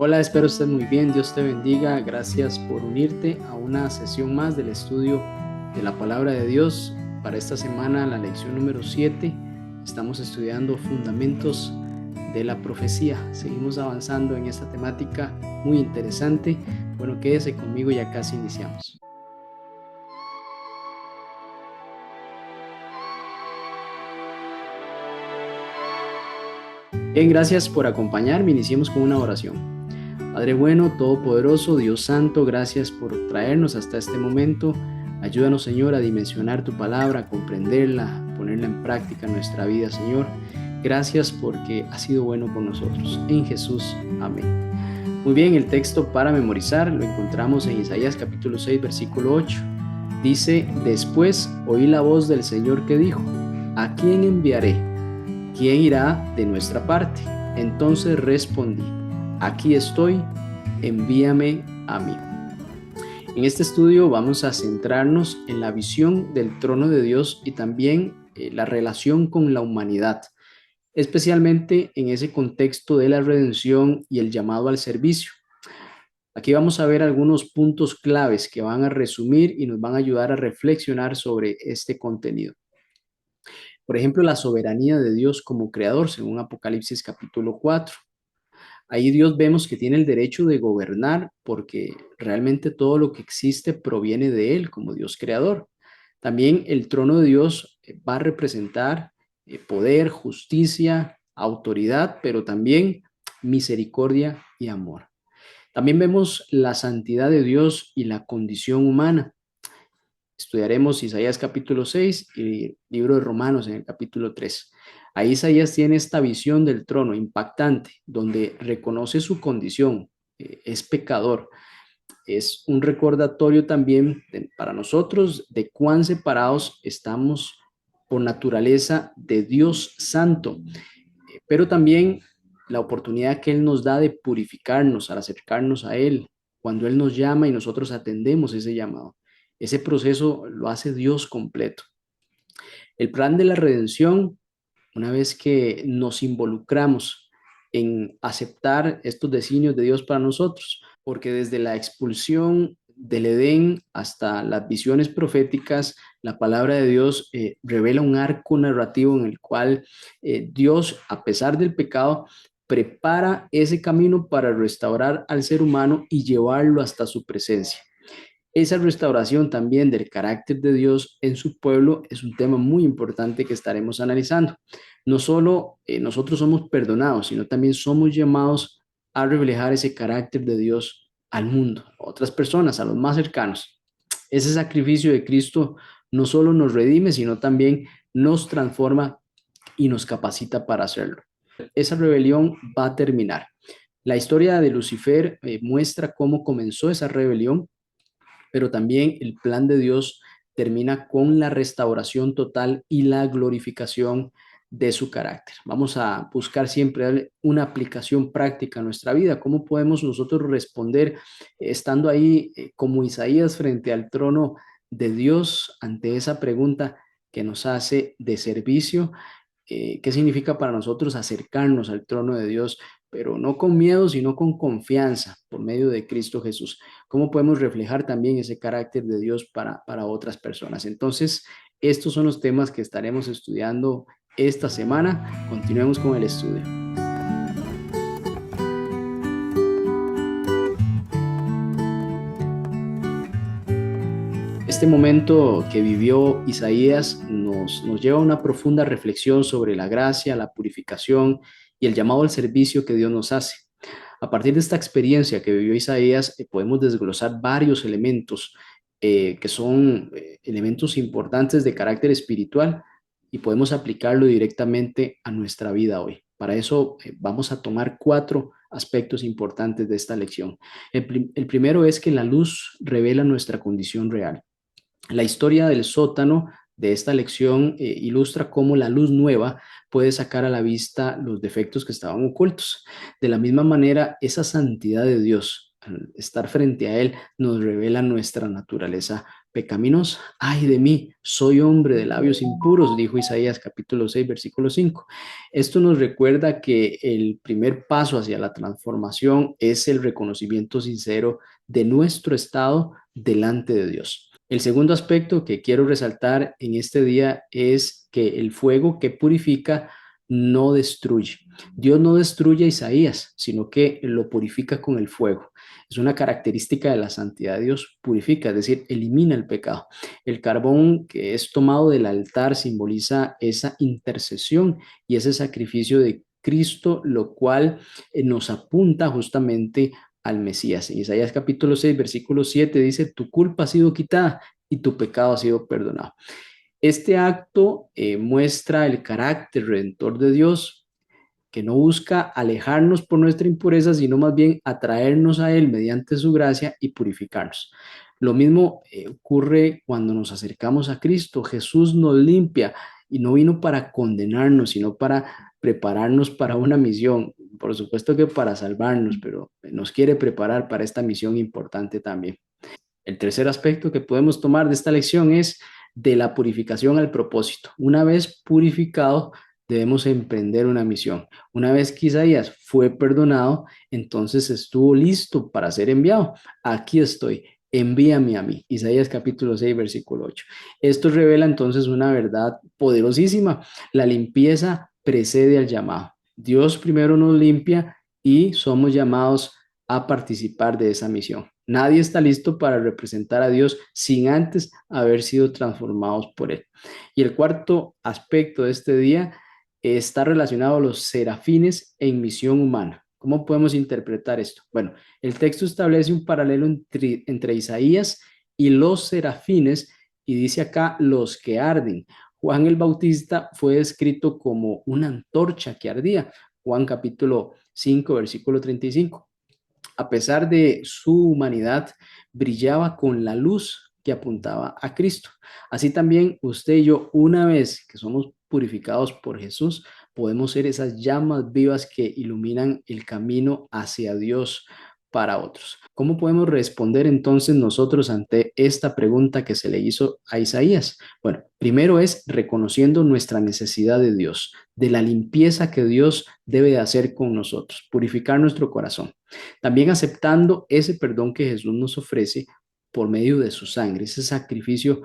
Hola, espero estés muy bien, Dios te bendiga, gracias por unirte a una sesión más del estudio de la palabra de Dios. Para esta semana, la lección número 7, estamos estudiando fundamentos de la profecía. Seguimos avanzando en esta temática muy interesante. Bueno, quédese conmigo, ya casi iniciamos. Bien, gracias por acompañarme. Iniciemos con una oración. Padre bueno, todopoderoso, Dios santo, gracias por traernos hasta este momento. Ayúdanos, Señor, a dimensionar tu palabra, a comprenderla, a ponerla en práctica en nuestra vida, Señor. Gracias porque has sido bueno con nosotros. En Jesús, amén. Muy bien, el texto para memorizar lo encontramos en Isaías capítulo 6, versículo 8. Dice: después oí la voz del Señor que dijo: ¿a quién enviaré? ¿Quién irá de nuestra parte? Entonces respondí: aquí estoy, envíame a mí. En este estudio vamos a centrarnos en la visión del trono de Dios y también la relación con la humanidad, especialmente en ese contexto de la redención y el llamado al servicio. Aquí vamos a ver algunos puntos claves que van a resumir y nos van a ayudar a reflexionar sobre este contenido. Por ejemplo, la soberanía de Dios como creador, según Apocalipsis capítulo 4. Ahí Dios vemos que tiene el derecho de gobernar porque realmente todo lo que existe proviene de Él como Dios creador. También el trono de Dios va a representar poder, justicia, autoridad, pero también misericordia y amor. También vemos la santidad de Dios y la condición humana. Estudiaremos Isaías capítulo 6 y libro de Romanos en el capítulo 3. Ahí Isaías tiene esta visión del trono impactante, donde reconoce su condición, es pecador. Es un recordatorio también para nosotros de cuán separados estamos por naturaleza de Dios Santo, pero también la oportunidad que Él nos da de purificarnos al acercarnos a Él, cuando Él nos llama y nosotros atendemos ese llamado. Ese proceso lo hace Dios completo. El plan de la redención, una vez que nos involucramos en aceptar estos designios de Dios para nosotros, porque desde la expulsión del Edén hasta las visiones proféticas, la palabra de Dios revela un arco narrativo en el cual Dios, a pesar del pecado, prepara ese camino para restaurar al ser humano y llevarlo hasta su presencia. Esa restauración también del carácter de Dios en su pueblo es un tema muy importante que estaremos analizando. No solo nosotros somos perdonados, sino también somos llamados a reflejar ese carácter de Dios al mundo, a otras personas, a los más cercanos. Ese sacrificio de Cristo no solo nos redime, sino también nos transforma y nos capacita para hacerlo. Esa rebelión va a terminar. La historia de Lucifer muestra cómo comenzó esa rebelión, pero también el plan de Dios termina con la restauración total y la glorificación de su carácter. Vamos a buscar siempre una aplicación práctica a nuestra vida. ¿Cómo podemos nosotros responder estando ahí como Isaías frente al trono de Dios ante esa pregunta que nos hace de servicio? ¿Qué significa para nosotros acercarnos al trono de Dios, pero no con miedo, sino con confianza por medio de Cristo Jesús? ¿Cómo podemos reflejar también ese carácter de Dios para otras personas? Entonces, estos son los temas que estaremos estudiando esta semana. Continuemos con el estudio. Este momento que vivió Isaías nos lleva a una profunda reflexión sobre la gracia, la purificación y el llamado al servicio que Dios nos hace. A partir de esta experiencia que vivió Isaías, podemos desglosar varios elementos que son elementos importantes de carácter espiritual y podemos aplicarlo directamente a nuestra vida hoy. Para eso vamos a tomar cuatro aspectos importantes de esta lección. El primero es que la luz revela nuestra condición real. La historia del sótano de esta lección ilustra cómo la luz nueva puede sacar a la vista los defectos que estaban ocultos. De la misma manera, esa santidad de Dios, al estar frente a Él, nos revela nuestra naturaleza pecaminosa. Ay de mí, soy hombre de labios impuros, dijo Isaías capítulo 6, versículo 5. Esto nos recuerda que el primer paso hacia la transformación es el reconocimiento sincero de nuestro estado delante de Dios. El segundo aspecto que quiero resaltar en este día es que el fuego que purifica no destruye. Dios no destruye a Isaías, sino que lo purifica con el fuego. Es una característica de la santidad. Dios purifica, es decir, elimina el pecado. El carbón que es tomado del altar simboliza esa intercesión y ese sacrificio de Cristo, lo cual nos apunta justamente al Mesías. En Isaías capítulo 6, versículo 7 dice, tu culpa ha sido quitada y tu pecado ha sido perdonado. Este acto muestra el carácter redentor de Dios, que no busca alejarnos por nuestra impureza, sino más bien atraernos a Él mediante su gracia y purificarnos. Lo mismo ocurre cuando nos acercamos a Cristo. Jesús nos limpia y no vino para condenarnos, sino para prepararnos para una misión. Por supuesto que para salvarnos, pero nos quiere preparar para esta misión importante también. El tercer aspecto que podemos tomar de esta lección es de la purificación al propósito. Una vez purificado, debemos emprender una misión. Una vez que Isaías fue perdonado, entonces estuvo listo para ser enviado. Aquí estoy, envíame a mí. Isaías capítulo 6, versículo 8. Esto revela entonces una verdad poderosísima. La limpieza precede al llamado. Dios primero nos limpia y somos llamados a participar de esa misión. Nadie está listo para representar a Dios sin antes haber sido transformados por Él. Y el cuarto aspecto de este día está relacionado a los serafines en misión humana. ¿Cómo podemos interpretar esto? Bueno, el texto establece un paralelo entre Isaías y los serafines y dice acá los que arden. Juan el Bautista fue descrito como una antorcha que ardía. Juan capítulo 5, versículo 35. A pesar de su humanidad, brillaba con la luz que apuntaba a Cristo. Así también usted y yo, una vez que somos purificados por Jesús, podemos ser esas llamas vivas que iluminan el camino hacia Dios para otros. ¿Cómo podemos responder entonces nosotros ante esta pregunta que se le hizo a Isaías? Bueno, primero es reconociendo nuestra necesidad de Dios, de la limpieza que Dios debe de hacer con nosotros, purificar nuestro corazón. También aceptando ese perdón que Jesús nos ofrece por medio de su sangre, ese sacrificio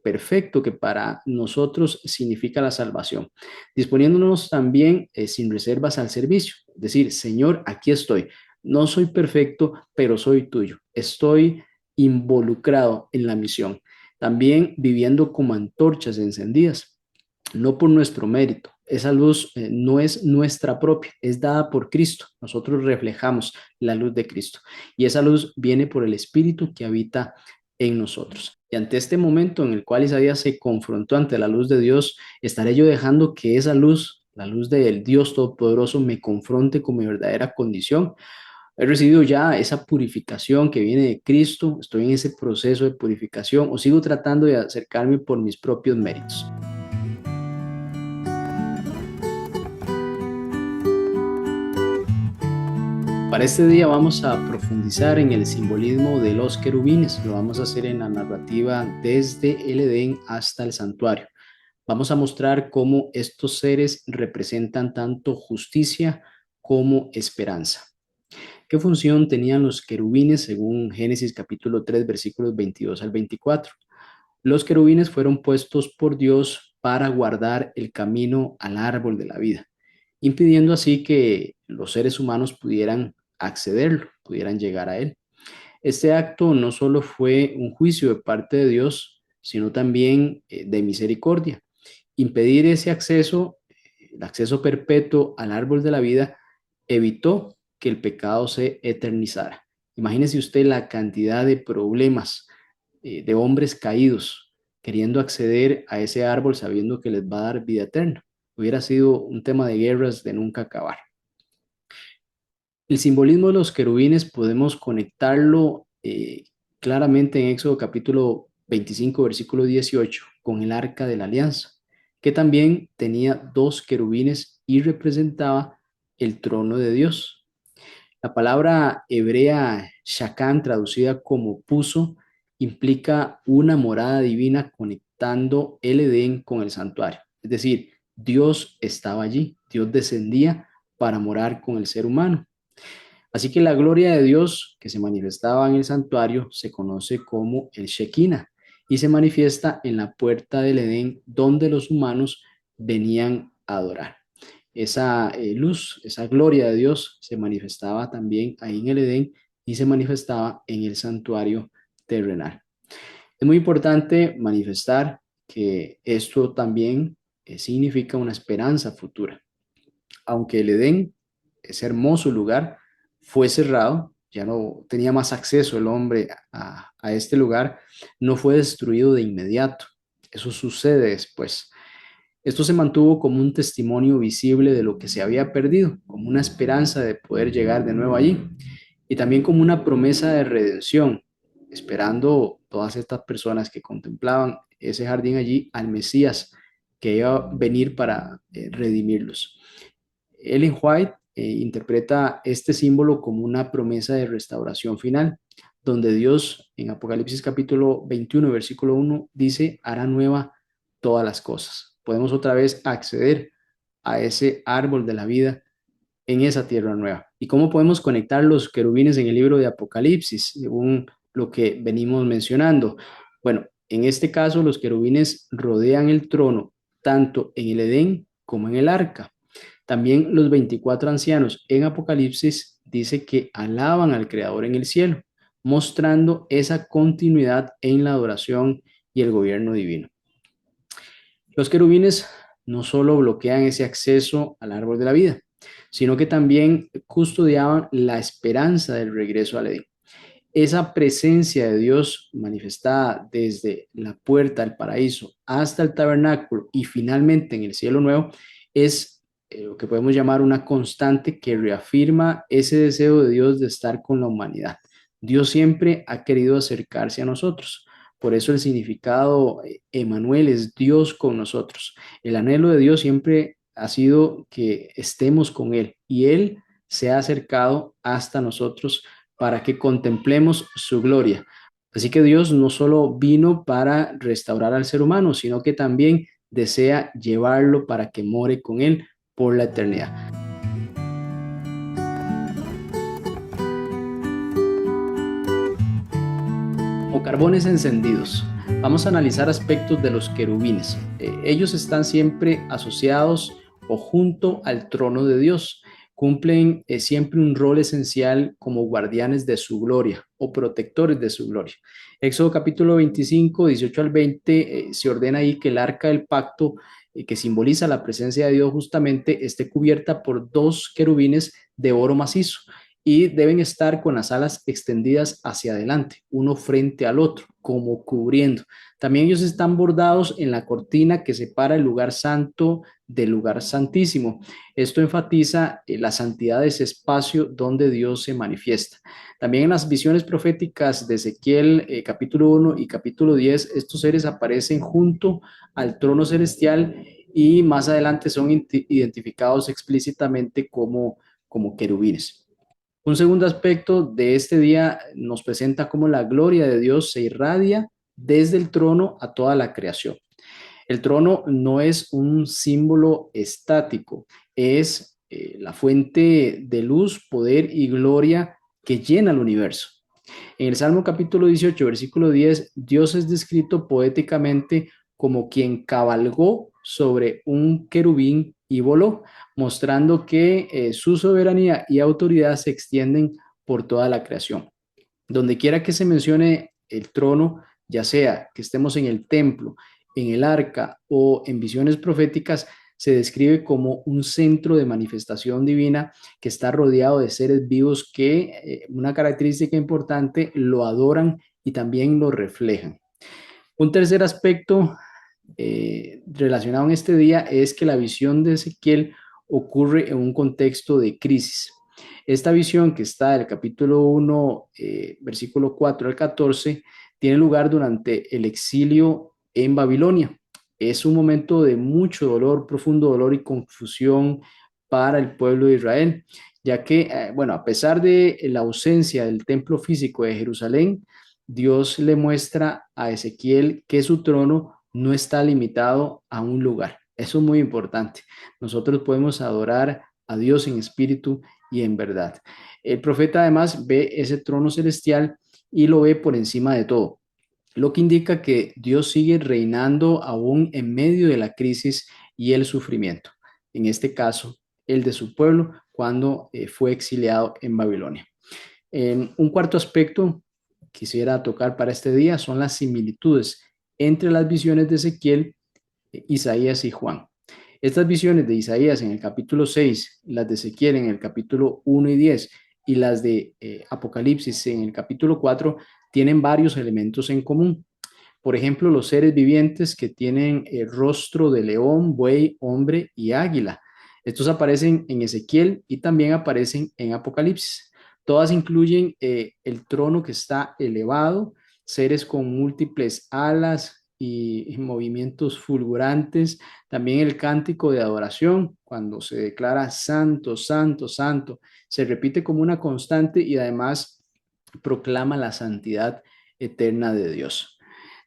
perfecto que para nosotros significa la salvación. Disponiéndonos también sin reservas al servicio, es decir, Señor, aquí estoy. No soy perfecto, pero soy tuyo. Estoy involucrado en la misión. También viviendo como antorchas encendidas, no por nuestro mérito. Esa luz no es nuestra propia, es dada por Cristo. Nosotros reflejamos la luz de Cristo y esa luz viene por el Espíritu que habita en nosotros. Y ante este momento en el cual Isaías se confrontó ante la luz de Dios, estaré yo dejando que esa luz, la luz del Dios Todopoderoso, me confronte con mi verdadera condición. He recibido ya esa purificación que viene de Cristo, estoy en ese proceso de purificación o sigo tratando de acercarme por mis propios méritos. Para este día vamos a profundizar en el simbolismo de los querubines. Lo vamos a hacer en la narrativa desde el Edén hasta el santuario. Vamos a mostrar cómo estos seres representan tanto justicia como esperanza. ¿Qué función tenían los querubines según Génesis capítulo 3 versículos 22 al 24? Los querubines fueron puestos por Dios para guardar el camino al árbol de la vida, impidiendo así que los seres humanos pudieran accederlo, pudieran llegar a él. Este acto no solo fue un juicio de parte de Dios, sino también de misericordia. Impedir ese acceso, el acceso perpetuo al árbol de la vida, evitó que el pecado se eternizara. Imagínese usted la cantidad de problemas de hombres caídos queriendo acceder a ese árbol sabiendo que les va a dar vida eterna. Hubiera sido un tema de guerras de nunca acabar. El simbolismo de los querubines podemos conectarlo claramente en Éxodo capítulo 25, versículo 18, con el arca de la alianza, que también tenía dos querubines y representaba el trono de Dios. La palabra hebrea shakán, traducida como puso, implica una morada divina conectando el Edén con el santuario. Es decir, Dios estaba allí, Dios descendía para morar con el ser humano. Así que la gloria de Dios que se manifestaba en el santuario se conoce como el Shekinah y se manifiesta en la puerta del Edén donde los humanos venían a adorar. Esa luz, esa gloria de Dios se manifestaba también ahí en el Edén y se manifestaba en el santuario terrenal. Es muy importante manifestar que esto también significa una esperanza futura. Aunque el Edén, ese hermoso lugar, fue cerrado, ya no tenía más acceso el hombre a este lugar, no fue destruido de inmediato. Eso sucede después. Esto se mantuvo como un testimonio visible de lo que se había perdido, como una esperanza de poder llegar de nuevo allí y también como una promesa de redención, esperando todas estas personas que contemplaban ese jardín allí al Mesías que iba a venir para redimirlos. Ellen White interpreta este símbolo como una promesa de restauración final, donde Dios en Apocalipsis capítulo 21, versículo 1 dice, hará nueva todas las cosas. Podemos otra vez acceder a ese árbol de la vida en esa tierra nueva. ¿Y cómo podemos conectar los querubines en el libro de Apocalipsis, según lo que venimos mencionando? Bueno, en este caso los querubines rodean el trono tanto en el Edén como en el arca. También los 24 ancianos en Apocalipsis dice que alaban al Creador en el cielo, mostrando esa continuidad en la adoración y el gobierno divino. Los querubines no solo bloquean ese acceso al árbol de la vida, sino que también custodiaban la esperanza del regreso al Edén. Esa presencia de Dios manifestada desde la puerta del paraíso hasta el tabernáculo y finalmente en el cielo nuevo es lo que podemos llamar una constante que reafirma ese deseo de Dios de estar con la humanidad. Dios siempre ha querido acercarse a nosotros. Por eso el significado Emanuel es Dios con nosotros. El anhelo de Dios siempre ha sido que estemos con Él y Él se ha acercado hasta nosotros para que contemplemos su gloria. Así que Dios no solo vino para restaurar al ser humano, sino que también desea llevarlo para que more con Él por la eternidad. Como carbones encendidos, vamos a analizar aspectos de los querubines. Ellos están siempre asociados o junto al trono de Dios. Cumplen siempre un rol esencial como guardianes de su gloria o protectores de su gloria. Éxodo capítulo 25, 18 al 20, se ordena ahí que el arca del pacto, que simboliza la presencia de Dios justamente, esté cubierta por dos querubines de oro macizo y deben estar con las alas extendidas hacia adelante, uno frente al otro, como cubriendo. También ellos están bordados en la cortina que separa el lugar santo del lugar santísimo. Esto enfatiza la santidad de ese espacio donde Dios se manifiesta. También en las visiones proféticas de Ezequiel capítulo 1 y capítulo 10, estos seres aparecen junto al trono celestial y más adelante son identificados explícitamente como querubines. Un segundo aspecto de este día nos presenta cómo la gloria de Dios se irradia desde el trono a toda la creación. El trono no es un símbolo estático, es la fuente de luz, poder y gloria que llena el universo. En el Salmo capítulo 18, versículo 10, Dios es descrito poéticamente como quien cabalgó sobre un querubín y voló, mostrando que su soberanía y autoridad se extienden por toda la creación. Donde quiera que se mencione el trono, ya sea que estemos en el templo, en el arca o en visiones proféticas, se describe como un centro de manifestación divina que está rodeado de seres vivos que una característica importante lo adoran y también lo reflejan. Un tercer aspecto relacionado en este día es que la visión de Ezequiel ocurre en un contexto de crisis. Esta visión que está del capítulo 1, versículo 4 al 14, tiene lugar durante el exilio en Babilonia. Es un momento de mucho dolor, profundo dolor y confusión para el pueblo de Israel, ya que, bueno, a pesar de la ausencia del templo físico de Jerusalén, Dios le muestra a Ezequiel que su trono no está limitado a un lugar. Eso es muy importante. Nosotros podemos adorar a Dios en espíritu y en verdad. El profeta además ve ese trono celestial y lo ve por encima de todo, lo que indica que Dios sigue reinando aún en medio de la crisis y el sufrimiento. En este caso, el de su pueblo cuando fue exiliado en Babilonia. Un cuarto aspecto quisiera tocar para este día son las similitudes entre las visiones de Ezequiel, Isaías y Juan. Estas visiones de Isaías en el capítulo 6, las de Ezequiel en el capítulo 1 y 10 y las de Apocalipsis en el capítulo 4 tienen varios elementos en común. Por ejemplo, los seres vivientes que tienen el rostro de león, buey, hombre y águila. Estos aparecen en Ezequiel y también aparecen en Apocalipsis. Todas incluyen el trono que está elevado, seres con múltiples alas y movimientos fulgurantes. También el cántico de adoración, cuando se declara santo, santo, santo, se repite como una constante y además proclama la santidad eterna de Dios.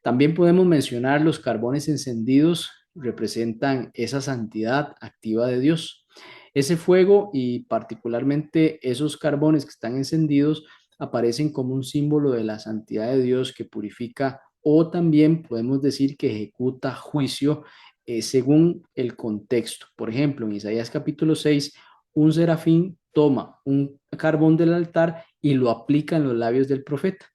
También podemos mencionar los carbones encendidos, representan esa santidad activa de Dios. Ese fuego y particularmente esos carbones que están encendidos aparecen como un símbolo de la santidad de Dios que purifica o también podemos decir que ejecuta juicio según el contexto. Por ejemplo, en Isaías capítulo 6, un serafín toma un carbón del altar y lo aplica en los labios del profeta.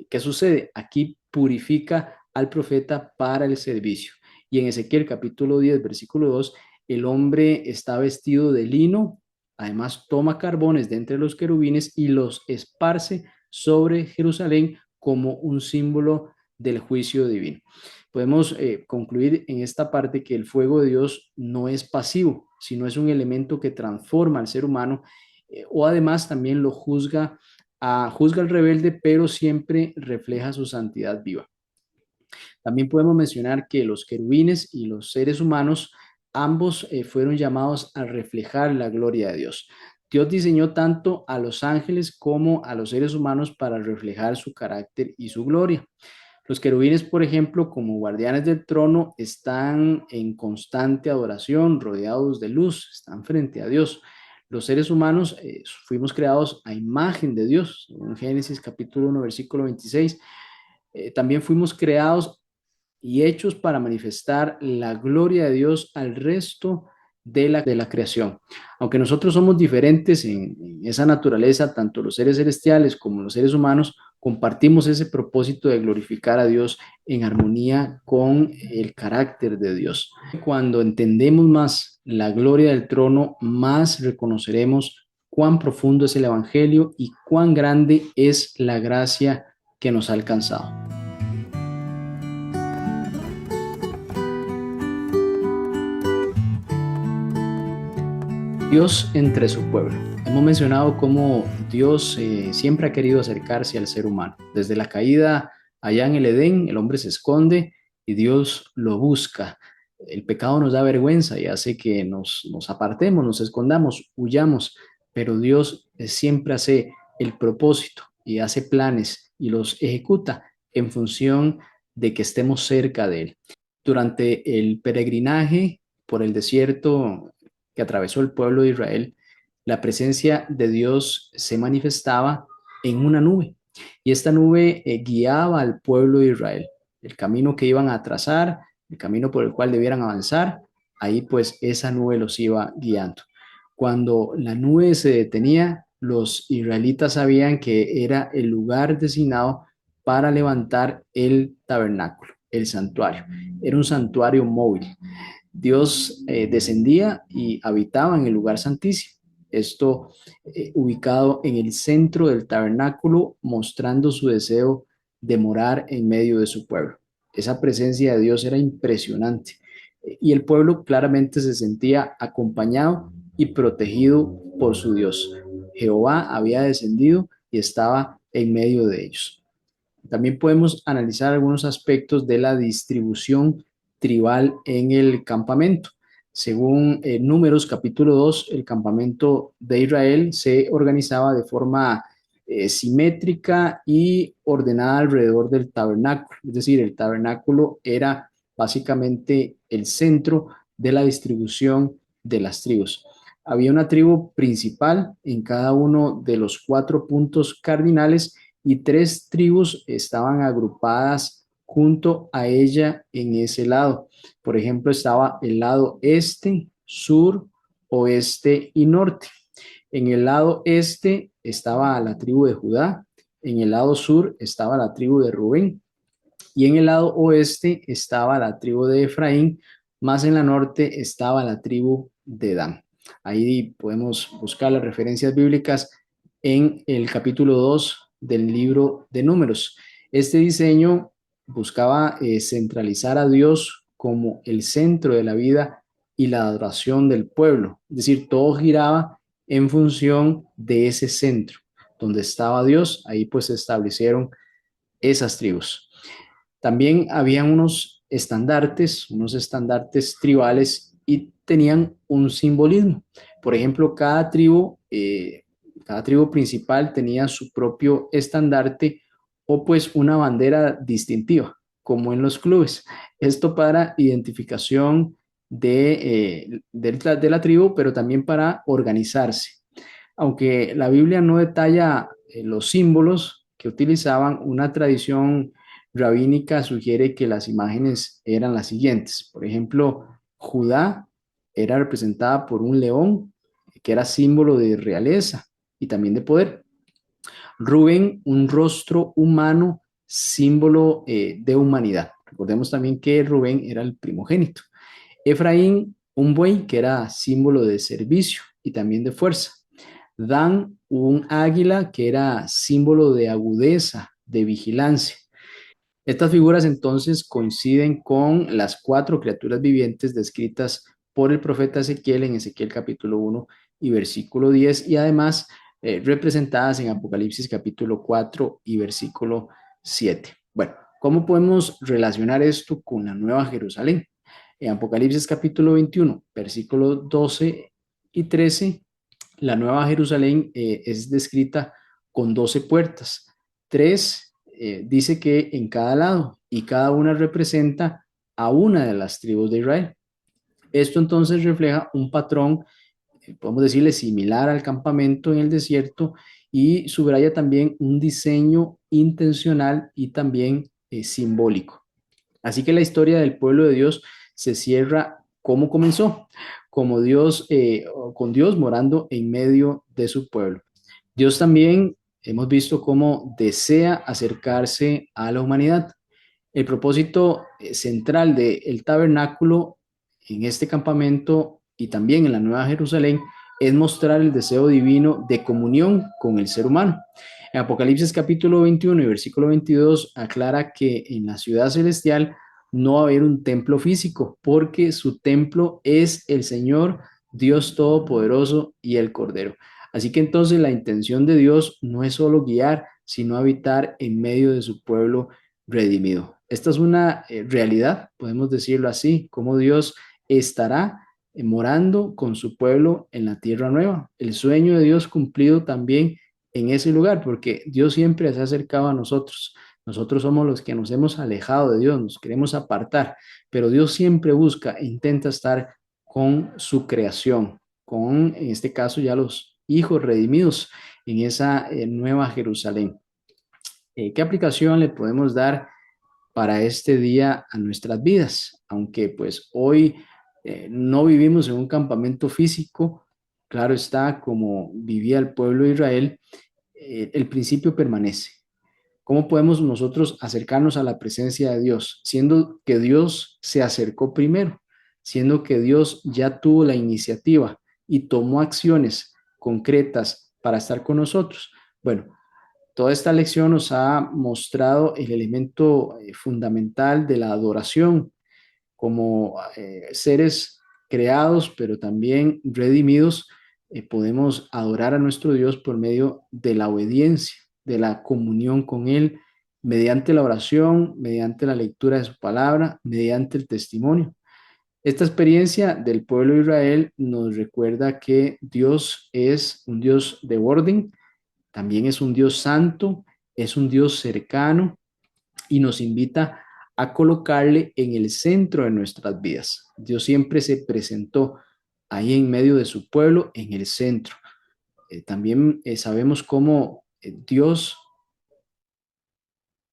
¿Qué sucede? Aquí purifica al profeta para el servicio. Y en Ezequiel capítulo 10, versículo 2, el hombre está vestido de lino, además toma carbones de entre los querubines y los esparce sobre Jerusalén como un símbolo del juicio divino. Podemos concluir en esta parte que el fuego de Dios no es pasivo, sino es un elemento que transforma al ser humano o además también lo juzga al rebelde, pero siempre refleja su santidad viva. También podemos mencionar que los querubines y los seres humanos, ambos fueron llamados a reflejar la gloria de Dios. Dios diseñó tanto a los ángeles como a los seres humanos para reflejar su carácter y su gloria. Los querubines, por ejemplo, como guardianes del trono, están en constante adoración, rodeados de luz, están frente a Dios. Los seres humanos fuimos creados a imagen de Dios, en Génesis capítulo 1, versículo 26. También fuimos creados y hechos para manifestar la gloria de Dios al resto de la creación. Aunque nosotros somos diferentes en esa naturaleza, tanto los seres celestiales como los seres humanos, compartimos ese propósito de glorificar a Dios en armonía con el carácter de Dios. Cuando entendemos más la gloria del trono, más reconoceremos cuán profundo es el Evangelio y cuán grande es la gracia que nos ha alcanzado. Dios entre su pueblo. Hemos mencionado cómo Dios siempre ha querido acercarse al ser humano. Desde la caída allá en el Edén, el hombre se esconde y Dios lo busca. El pecado nos da vergüenza y hace que nos apartemos, nos escondamos, huyamos, pero Dios siempre hace el propósito y hace planes y los ejecuta en función de que estemos cerca de Él. Durante el peregrinaje por el desierto que atravesó el pueblo de Israel, la presencia de Dios se manifestaba en una nube y esta nube guiaba al pueblo de Israel, el camino que iban a trazar, el camino por el cual debieran avanzar, ahí pues esa nube los iba guiando. Cuando la nube se detenía, los israelitas sabían que era el lugar designado para levantar el tabernáculo, el santuario. Era un santuario móvil. Dios descendía y habitaba en el lugar santísimo. Esto ubicado en el centro del tabernáculo, mostrando su deseo de morar en medio de su pueblo. Esa presencia de Dios era impresionante y el pueblo claramente se sentía acompañado y protegido por su Dios. Jehová había descendido y estaba en medio de ellos. También podemos analizar algunos aspectos de la distribución tribal en el campamento. Según Números capítulo 2, el campamento de Israel se organizaba de forma simétrica y ordenada alrededor del tabernáculo. Es decir, el tabernáculo era básicamente el centro de la distribución de las tribus. Había una tribu principal en cada uno de los 4 puntos cardinales y 3 tribus estaban agrupadas junto a ella en ese lado. Por ejemplo, estaba el lado este, sur, oeste y norte. En el lado este estaba la tribu de Judá, en el lado sur estaba la tribu de Rubén y en el lado oeste estaba la tribu de Efraín, más en la norte estaba la tribu de Dan. Ahí podemos buscar las referencias bíblicas en el capítulo 2 del libro de Números. Este diseño buscaba centralizar a Dios como el centro de la vida y la adoración del pueblo. Es decir, todo giraba en función de ese centro. Donde estaba Dios, ahí pues se establecieron esas tribus. También había unos estandartes tribales y tenían un simbolismo. Por ejemplo, cada tribu principal tenía su propio estandarte o pues una bandera distintiva, como en los clubes. Esto para identificación de la tribu, pero también para organizarse. Aunque la Biblia no detalla los símbolos que utilizaban, una tradición rabínica sugiere que las imágenes eran las siguientes. Por ejemplo, Judá era representada por un león, que era símbolo de realeza y también de poder. Rubén, un rostro humano, símbolo de humanidad. Recordemos también que Rubén era el primogénito. Efraín, un buey, que era símbolo de servicio y también de fuerza. Dan, un águila, que era símbolo de agudeza, de vigilancia. Estas figuras entonces coinciden con las 4 criaturas vivientes descritas por el profeta Ezequiel en Ezequiel capítulo 1 y versículo 10 y además representadas en Apocalipsis capítulo 4 y versículo 7. Bueno, ¿cómo podemos relacionar esto con la Nueva Jerusalén? En Apocalipsis capítulo 21, versículos 12 y 13, la Nueva Jerusalén es descrita con 12 puertas. 3 dice que en cada lado y cada una representa a una de las tribus de Israel. Esto entonces refleja un patrón, podemos decirle, similar al campamento en el desierto y subraya también un diseño intencional y también simbólico. Así que la historia del pueblo de Dios se cierra como comenzó, como Dios, con Dios morando en medio de su pueblo. Dios también hemos visto cómo desea acercarse a la humanidad. El propósito central del tabernáculo en este campamento y también en la Nueva Jerusalén es mostrar el deseo divino de comunión con el ser humano. En Apocalipsis capítulo 21 y versículo 22 aclara que en la ciudad celestial no va a haber un templo físico porque su templo es el Señor, Dios Todopoderoso y el Cordero. Así que entonces la intención de Dios no es solo guiar, sino habitar en medio de su pueblo redimido. Esta es una realidad, podemos decirlo así, como Dios estará morando con su pueblo en la tierra nueva. El sueño de Dios cumplido también en ese lugar, porque Dios siempre se ha acercado a nosotros. Nosotros somos los que nos hemos alejado de Dios, nos queremos apartar, pero Dios siempre busca e intenta estar con su creación, con, en este caso, ya los hijos redimidos en esa nueva Jerusalén. ¿Qué aplicación le podemos dar para este día a nuestras vidas? Aunque pues hoy no vivimos en un campamento físico, claro está, como vivía el pueblo de Israel, el principio permanece. ¿Cómo podemos nosotros acercarnos a la presencia de Dios, siendo que Dios se acercó primero, siendo que Dios ya tuvo la iniciativa y tomó acciones concretas para estar con nosotros? Bueno, toda esta lección nos ha mostrado el elemento fundamental de la adoración como seres creados, pero también redimidos. Podemos adorar a nuestro Dios por medio de la obediencia, de la comunión con Él, mediante la oración, mediante la lectura de su palabra, mediante el testimonio. Esta experiencia del pueblo de Israel nos recuerda que Dios es un Dios de orden, También es un Dios santo, es un Dios cercano y nos invita a colocarle en el centro de nuestras vidas. Dios siempre se presentó ahí en medio de su pueblo, en el centro. También sabemos cómo Dios,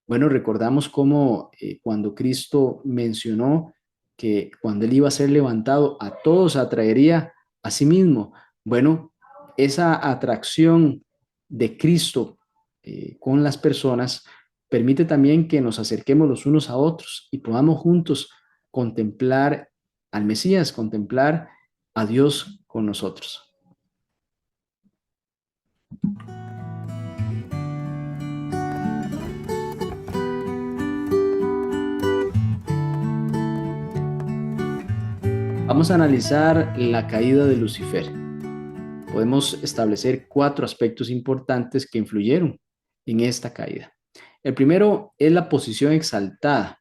bueno, recordamos cómo cuando Cristo mencionó que cuando él iba a ser levantado, a todos atraería a sí mismo. Bueno, esa atracción de Cristo con las personas permite también que nos acerquemos los unos a otros y podamos juntos contemplar al Mesías, contemplar a Dios con nosotros. Vamos a analizar la caída de Lucifer. Podemos establecer cuatro aspectos importantes que influyeron en esta caída. El primero es la posición exaltada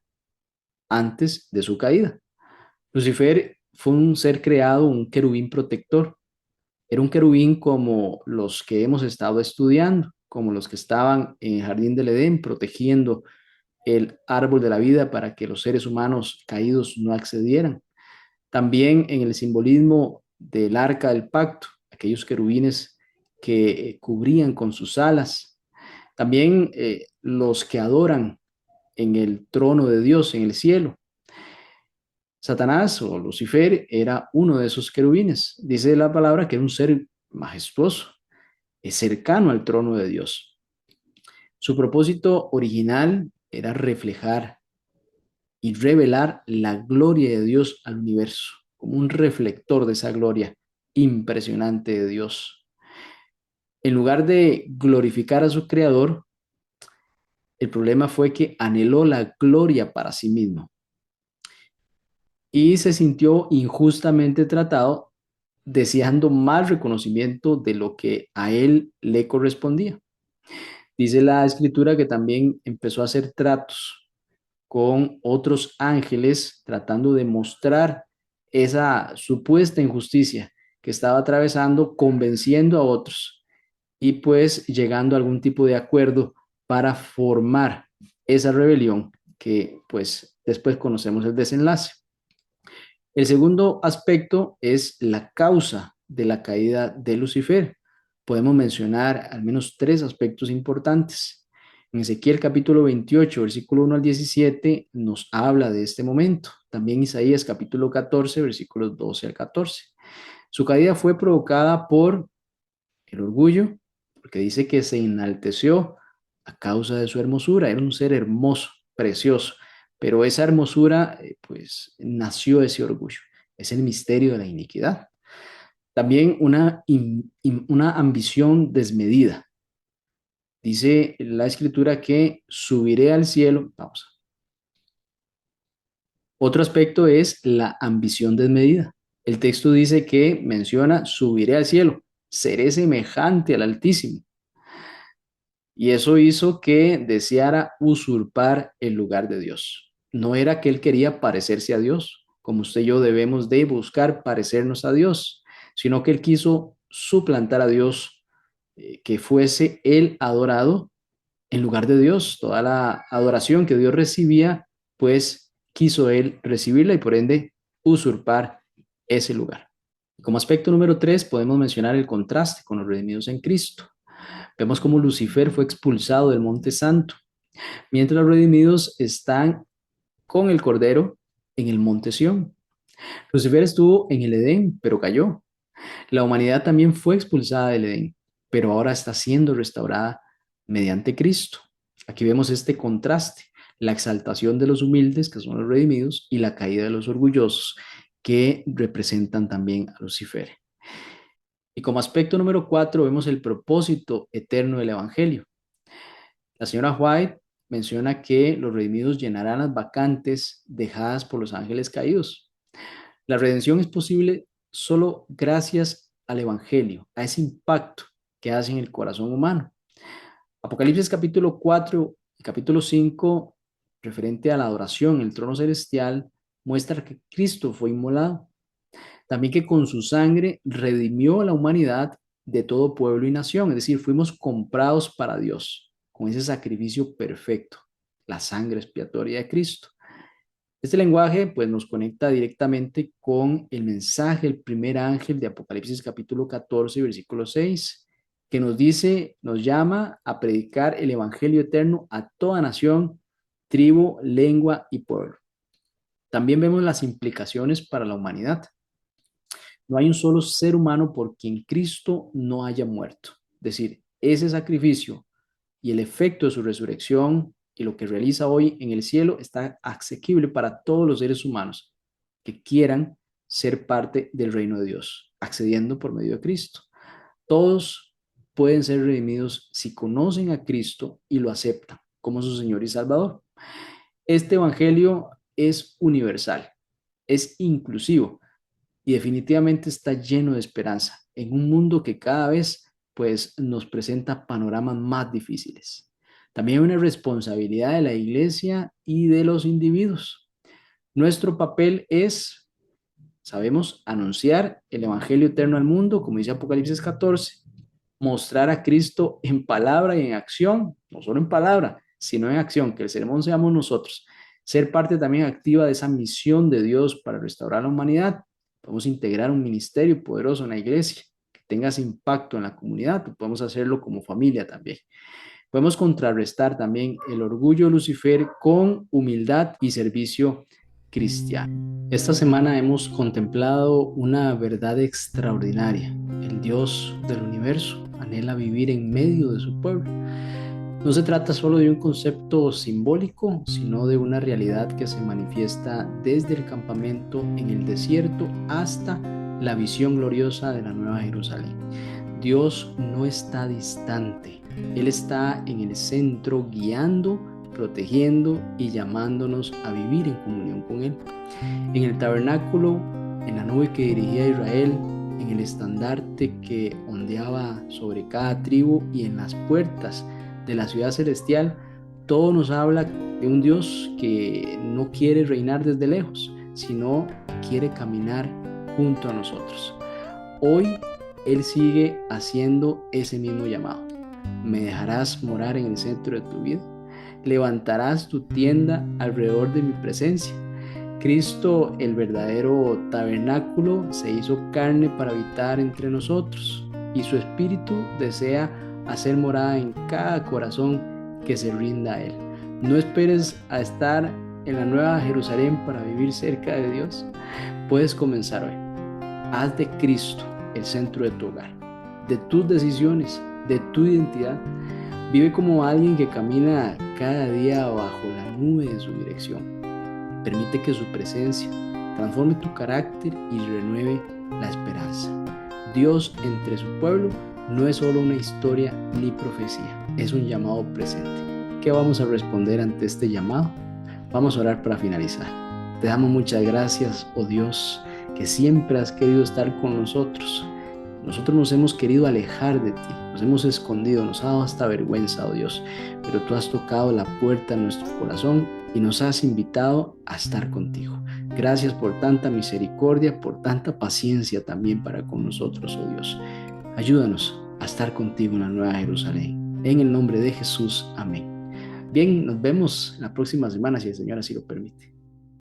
antes de su caída. Lucifer fue un ser creado, un querubín protector. Era un querubín como los que hemos estado estudiando, como los que estaban en el jardín del Edén protegiendo el árbol de la vida para que los seres humanos caídos no accedieran. También en el simbolismo del arca del pacto, aquellos querubines que cubrían con sus alas. También los que adoran en el trono de Dios en el cielo. Satanás o Lucifer era uno de esos querubines. Dice la palabra que era un ser majestuoso, es cercano al trono de Dios. Su propósito original era reflejar y revelar la gloria de Dios al universo, como un reflector de esa gloria impresionante de Dios. En lugar de glorificar a su creador, el problema fue que anheló la gloria para sí mismo y se sintió injustamente tratado, deseando más reconocimiento de lo que a él le correspondía. Dice la escritura que también empezó a hacer tratos con otros ángeles tratando de mostrar esa supuesta injusticia que estaba atravesando, convenciendo a otros y pues llegando a algún tipo de acuerdo para formar esa rebelión que pues después conocemos el desenlace. El segundo aspecto es la causa de la caída de Lucifer. Podemos mencionar al menos tres aspectos importantes. En Ezequiel capítulo 28, versículo 1 al 17, nos habla de este momento. También Isaías capítulo 14, versículos 12 al 14. Su caída fue provocada por el orgullo, porque dice que se enalteció a causa de su hermosura. Era un ser hermoso, precioso, pero esa hermosura, pues, nació de ese orgullo. Es el misterio de la iniquidad. También una ambición desmedida. Dice la escritura que subiré al cielo. Pausa. Otro aspecto es la ambición desmedida. El texto dice que menciona, subiré al cielo, seré semejante al Altísimo. Y eso hizo que deseara usurpar el lugar de Dios. No era que él quería parecerse a Dios, como usted y yo debemos de buscar parecernos a Dios, sino que él quiso suplantar a Dios, que fuese él adorado en lugar de Dios. Toda la adoración que Dios recibía, pues quiso él recibirla y por ende usurpar ese lugar. Como aspecto número 3, podemos mencionar el contraste con los redimidos en Cristo. Vemos cómo Lucifer fue expulsado del Monte Santo, mientras los redimidos están con el Cordero en el Monte Sión. Lucifer estuvo en el Edén, pero cayó. La humanidad también fue expulsada del Edén, pero ahora está siendo restaurada mediante Cristo. Aquí vemos este contraste, la exaltación de los humildes, que son los redimidos, y la caída de los orgullosos, que representan también a Lucifer. Y como aspecto número 4 vemos el propósito eterno del Evangelio. La señora White menciona que los redimidos llenarán las vacantes dejadas por los ángeles caídos. La redención es posible solo gracias al Evangelio, a ese impacto que hace en el corazón humano. Apocalipsis capítulo 4 y capítulo 5, referente a la adoración en el trono celestial, muestra que Cristo fue inmolado. También que con su sangre redimió a la humanidad de todo pueblo y nación, es decir, fuimos comprados para Dios con ese sacrificio perfecto, la sangre expiatoria de Cristo. Este lenguaje pues nos conecta directamente con el mensaje del primer ángel de Apocalipsis capítulo 14, versículo 6, que nos dice, nos llama a predicar el evangelio eterno a toda nación, tribu, lengua y pueblo. También vemos las implicaciones para la humanidad. No hay un solo ser humano por quien Cristo no haya muerto. Es decir, ese sacrificio y el efecto de su resurrección y lo que realiza hoy en el cielo está asequible para todos los seres humanos que quieran ser parte del reino de Dios, accediendo por medio de Cristo. Todos pueden ser redimidos si conocen a Cristo y lo aceptan como su Señor y Salvador. Este evangelio es universal, es inclusivo y definitivamente está lleno de esperanza en un mundo que cada vez pues nos presenta panoramas más difíciles. También hay una responsabilidad de la iglesia y de los individuos. Nuestro papel es, sabemos, anunciar el evangelio eterno al mundo, como dice Apocalipsis 14, mostrar a Cristo en palabra y en acción, no solo en palabra, sino en acción, que el sermón seamos nosotros, ser parte también activa de esa misión de Dios para restaurar la humanidad. Podemos integrar un ministerio poderoso en la iglesia, que tenga ese impacto en la comunidad, podemos hacerlo como familia también. Podemos contrarrestar también el orgullo de Lucifer con humildad y servicio cristiano. Esta semana hemos contemplado una verdad extraordinaria. El Dios del universo anhela vivir en medio de su pueblo. No se trata solo de un concepto simbólico, sino de una realidad que se manifiesta desde el campamento en el desierto hasta la visión gloriosa de la Nueva Jerusalén. Dios no está distante, Él está en el centro guiando, protegiendo y llamándonos a vivir en comunión con Él. En el tabernáculo, en la nube que dirigía a Israel, en el estandarte que ondeaba sobre cada tribu y en las puertas de la ciudad celestial, todo nos habla de un Dios que no quiere reinar desde lejos, sino quiere caminar junto a nosotros. Hoy Él sigue haciendo ese mismo llamado. ¿Me dejarás morar en el centro de tu vida? ¿Levantarás tu tienda alrededor de mi presencia? Cristo, el verdadero tabernáculo, se hizo carne para habitar entre nosotros y su espíritu desea hacer morada en cada corazón que se rinda a Él. No esperes a estar en la Nueva Jerusalén para vivir cerca de Dios. Puedes comenzar hoy. Haz de Cristo el centro de tu hogar, de tus decisiones, de tu identidad. Vive como alguien que camina cada día bajo la nube de su dirección. Permite que su presencia transforme tu carácter y renueve la esperanza. Dios entre su pueblo no es solo una historia ni profecía, es un llamado presente. ¿Qué vamos a responder ante este llamado? Vamos a orar para finalizar. Te damos muchas gracias, oh Dios, que siempre has querido estar con nosotros. Nosotros nos hemos querido alejar de ti, nos hemos escondido, nos ha dado hasta vergüenza, oh Dios, pero tú has tocado la puerta de nuestro corazón y nos has invitado a estar contigo. Gracias por tanta misericordia, por tanta paciencia también para con nosotros, oh Dios. Ayúdanos a estar contigo en la Nueva Jerusalén. En el nombre de Jesús, amén. Bien, nos vemos la próxima semana si el Señor así lo permite.